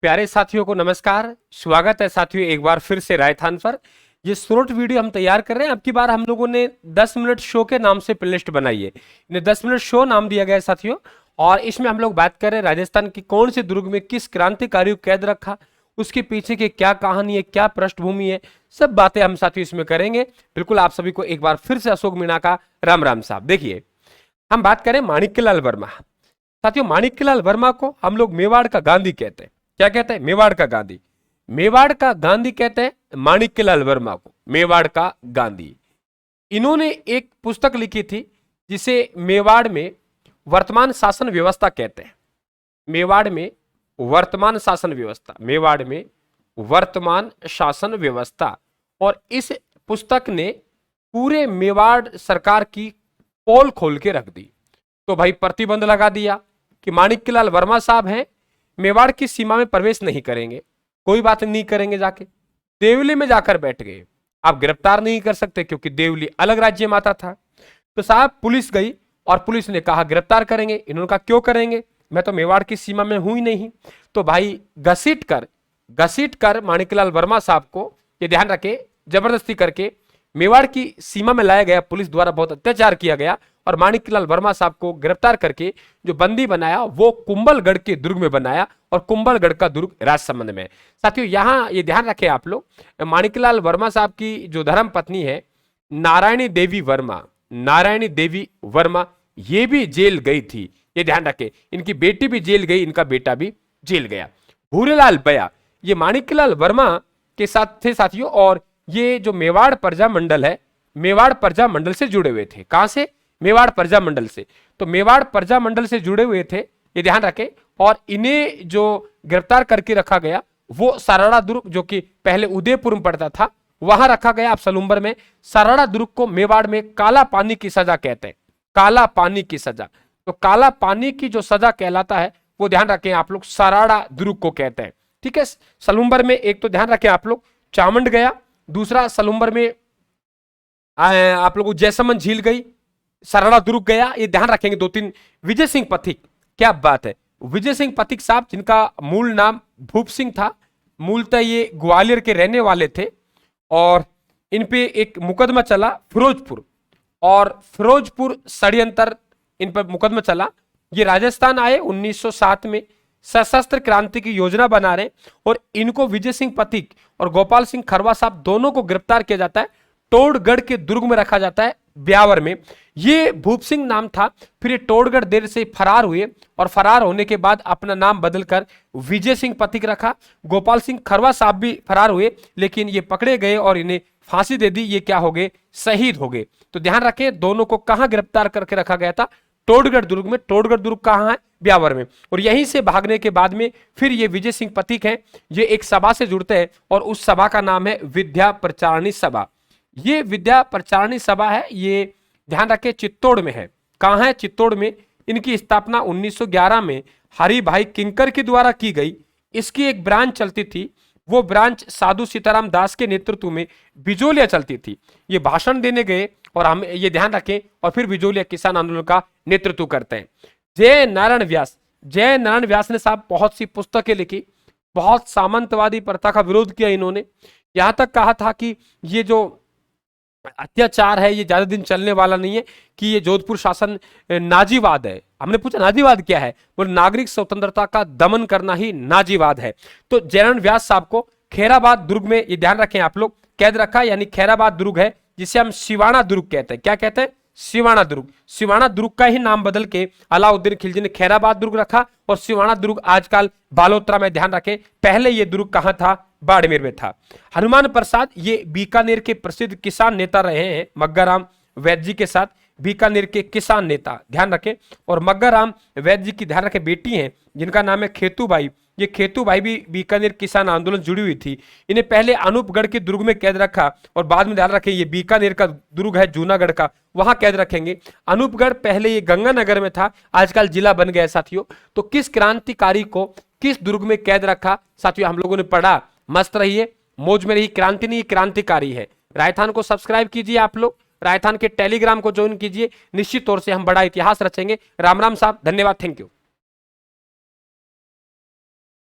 प्यारे साथियों को नमस्कार। स्वागत है साथियों एक बार फिर से रायथान पर। ये शॉर्ट वीडियो हम तैयार कर रहे हैं। अब की बार हम लोगों ने 10 मिनट शो के नाम से प्लेलिस्ट बनाई है। इन्हें 10 मिनट शो नाम दिया गया है साथियों। और इसमें हम लोग बात कर रहे हैं राजस्थान की कौन से दुर्ग में किस क्रांतिकारी को कैद रखा, उसके पीछे की क्या कहानी है, क्या पृष्ठभूमि है, सब बातें हम साथियों इसमें करेंगे। बिल्कुल आप सभी को एक बार फिर से अशोक मीणा का राम राम साहब। देखिए, हम बात करें माणिक्यलाल वर्मा। साथियों, माणिक्यलाल वर्मा को हम लोग मेवाड़ का गांधी कहते हैं। क्या कहते हैं? मेवाड़ का गांधी। मेवाड़ का गांधी कहते हैं माणिक्यलाल वर्मा को, मेवाड़ का गांधी। इन्होंने एक पुस्तक लिखी थी जिसे मेवाड़ में वर्तमान शासन व्यवस्था कहते हैं। मेवाड़ में वर्तमान शासन व्यवस्था, मेवाड़ में वर्तमान शासन व्यवस्था। और इस पुस्तक ने पूरे मेवाड़ सरकार की पोल खोल के रख दी। तो भाई प्रतिबंध लगा दिया कि माणिक्यलाल वर्मा साहब हैं, मेवाड़ की सीमा में प्रवेश नहीं करेंगे, कोई बात नहीं करेंगे। जाके देवली में जाकर बैठ गए। आप गिरफ्तार नहीं कर सकते क्योंकि देवली अलग राज्य में आता था। तो साहब पुलिस गई और पुलिस ने कहा गिरफ्तार करेंगे। इन्होंने कहा क्यों करेंगे, मैं तो मेवाड़ की सीमा में हूं ही नहीं। तो भाई घसीट कर माणिक्यलाल वर्मा साहब को, ये ध्यान रखे, जबरदस्ती करके मेवाड़ की सीमा में लाया गया। पुलिस द्वारा बहुत अत्याचार किया गया और माणिक्यलाल वर्मा साहब को गिरफ्तार करके जो बंदी बनाया वो कुंभलगढ़ के दुर्ग में बनाया। और कुंभलगढ़ का दुर्ग राजसमंद में। साथियों यहां ये ध्यान रखें आप लोग, माणिक्यलाल वर्मा साहब की जो धर्म पत्नी है नारायणी देवी वर्मा, नारायणी देवी वर्मा, ये भी जेल गई थी। ये ध्यान रखें, इनकी बेटी भी जेल गई, इनका बेटा भी जेल गया। भूरेलाल बया ये माणिक्यलाल वर्मा के साथ थे साथियों। और ये जो मेवाड़ प्रजा मंडल है, मेवाड़ प्रजा मंडल से जुड़े हुए थे। कहां से? मेवाड़ प्रजा मंडल से। तो मेवाड़ प्रजा मंडल से जुड़े हुए थे, ये ध्यान रखें। और इन्हें जो गिरफ्तार करके रखा गया वो साराड़ा दुर्ग, जो कि पहले उदयपुर में पड़ता था, वहां रखा गया। आप सलूम्बर में साराड़ा दुर्ग को मेवाड़ में काला पानी की सजा कहते हैं। काला पानी की सजा। तो काला पानी की जो सजा कहलाता है वो ध्यान रखें आप लोग, साराड़ा दुर्ग को कहते हैं। ठीक है। सलूम्बर में एक तो ध्यान रखें आप लोग चामुंड गया, दूसरा सलूम्बर में आप लोग जयसमंद झील गई, साराड़ा दुर्ग गया। ये ध्यान रखेंगे दो तीन। विजय सिंह पथिक, क्या बात है, विजय सिंह पथिक साहब जिनका मूल नाम भूप सिंह था, मूलतः ये ग्वालियर के रहने वाले थे। और इन पे एक मुकदमा चला फिरोजपुर, और फिरोजपुर षड्यंत्र इन पर मुकदमा चला। ये राजस्थान आए 1907 में, सशस्त्र क्रांति की योजना बना रहे। और इनको विजय सिंह पथिक और गोपाल सिंह खरवा साहब दोनों को गिरफ्तार किया जाता है। टोडगढ़ के दुर्ग में रखा जाता है, ब्यावर में। ये भूप सिंह नाम था। फिर ये टोडगढ़ देर से फरार हुए और फरार होने के बाद अपना नाम बदलकर विजय सिंह पथिक रखा। गोपाल सिंह खरवा साहब भी फरार हुए, लेकिन ये पकड़े गए और इन्हें फांसी दे दी। ये क्या हो गए? शहीद हो गए। तो ध्यान रखें दोनों को कहां गिरफ्तार करके रखा गया था? टोडगढ़ दुर्ग में। टोडगढ़ दुर्ग कहां है? ब्यावर में। और यहीं से भागने के बाद में फिर ये विजय सिंह पथिक हैं, ये एक सभा से जुड़ते हैं और उस सभा का नाम है विद्या प्रचारणी सभा। ये विद्या प्रचारणी सभा है, ये ध्यान रखें चित्तौड़ में है। कहां है? चित्तौड़ में। इनकी स्थापना 1911 में हरि भाई किंकर के द्वारा की गई। इसकी एक ब्रांच चलती थी, वो ब्रांच साधु सीताराम दास के नेतृत्व में बिजोलिया चलती थी। ये भाषण देने गए और हम ये ध्यान रखें, और फिर बिजोलिया किसान आंदोलन का नेतृत्व करते हैं। जय नारायण व्यास, जय नारायण व्यास ने साहब बहुत सी पुस्तकें लिखी, बहुत सामंतवादी प्रथा का विरोध किया इन्होंने। यहां तक कहा था कि ये जो अत्याचार है ये ज्यादा दिन चलने वाला नहीं है, कि ये जोधपुर शासन नाजीवाद है। हमने पूछा नाजीवाद क्या है? बोले नागरिक स्वतंत्रता का दमन करना ही नाजीवाद है। तो जयनारायण व्यास साहब को खैराबाद दुर्ग में, ये ध्यान रखें आप लोग, कैद रखा। यानी खैराबाद दुर्ग है जिसे हम सिवाना दुर्ग कहते हैं। क्या कहते हैं? सिवाना दुर्ग। सिवाना दुर्ग का ही नाम बदल के अलाउद्दीन खिलजी ने खैराबाद दुर्ग रखा। और सिवाना दुर्ग आजकल बालोतरा में। ध्यान रखें पहले ये दुर्ग कहां था? बाड़मेर में था। हनुमान प्रसाद ये बीकानेर के प्रसिद्ध किसान नेता रहे हैं, मग्गाराम वैद्य जी के साथ। बीकानेर के किसान नेता, ध्यान रखें। और मग्गाराम वैद्य जी की ध्यान रखें बेटी हैं जिनका नाम है खेतूबाई। ये खेतूबाई भी बीकानेर किसान आंदोलन जुड़ी हुई थी। इन्हें पहले अनूपगढ़ के दुर्ग में कैद रखा और बाद में ध्यान रखें ये बीकानेर का दुर्ग है जूनागढ़ का, वहां कैद रखेंगे। अनूपगढ़ पहले ये गंगानगर में था, आजकल जिला बन गया साथियों। तो किस क्रांतिकारी को किस दुर्ग में कैद रखा साथियों हम लोगों ने पढ़ा। मस्त रहिए, मौज में रही। क्रांति नहीं, क्रांतिकारी है। रायथान को सब्सक्राइब कीजिए आप लोग, रायथान के टेलीग्राम को ज्वाइन कीजिए। निश्चित तौर से हम बड़ा इतिहास रचेंगे। राम राम साहब, धन्यवाद, थैंक यू।